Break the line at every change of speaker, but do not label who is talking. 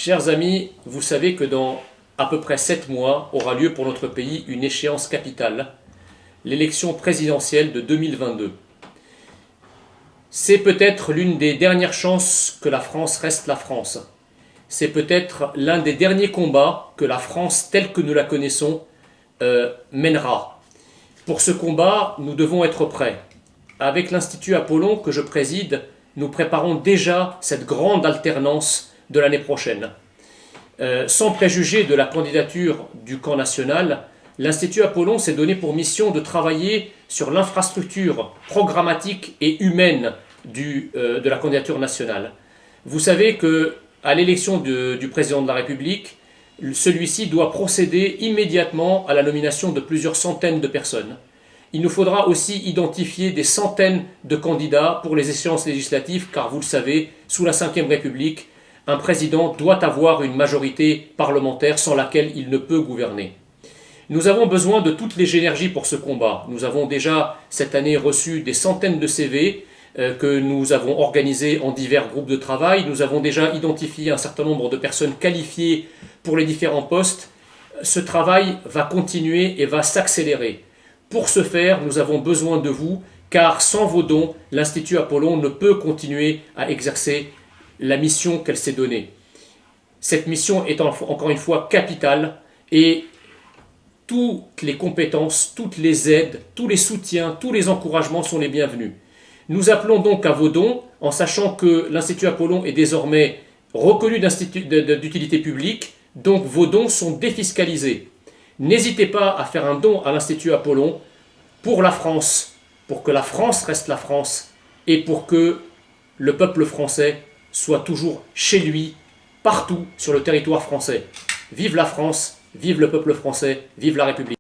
Chers amis, vous savez que dans à peu près 7 mois aura lieu pour notre pays une échéance capitale, l'élection présidentielle de 2022. C'est peut-être l'une des dernières chances que la France reste la France. C'est peut-être l'un des derniers combats que la France, telle que nous la connaissons, mènera. Pour ce combat, nous devons être prêts. Avec l'Institut Apollon que je préside, nous préparons déjà cette grande alternance de l'année prochaine. Sans préjuger de la candidature du camp national, l'Institut Apollon s'est donné pour mission de travailler sur l'infrastructure programmatique et humaine de la candidature nationale. Vous savez qu'à l'élection du président de la République, celui-ci doit procéder immédiatement à la nomination de plusieurs centaines de personnes. Il nous faudra aussi identifier des centaines de candidats pour les échéances législatives, car vous le savez, sous la Ve République, un président doit avoir une majorité parlementaire sans laquelle il ne peut gouverner. Nous avons besoin de toutes les énergies pour ce combat. Nous avons déjà cette année reçu des centaines de CV que nous avons organisés en divers groupes de travail. Nous avons déjà identifié un certain nombre de personnes qualifiées pour les différents postes. Ce travail va continuer et va s'accélérer. Pour ce faire, nous avons besoin de vous, car sans vos dons, l'Institut Apollon ne peut continuer à exercer la mission qu'elle s'est donnée. Cette mission est encore une fois capitale et toutes les compétences, toutes les aides, tous les soutiens, tous les encouragements sont les bienvenus. Nous appelons donc à vos dons, en sachant que l'Institut Apollon est désormais reconnu d'utilité publique, donc vos dons sont défiscalisés. N'hésitez pas à faire un don à l'Institut Apollon pour la France, pour que la France reste la France et pour que le peuple français soit toujours chez lui, partout sur le territoire français. Vive la France, vive le peuple français, vive la République.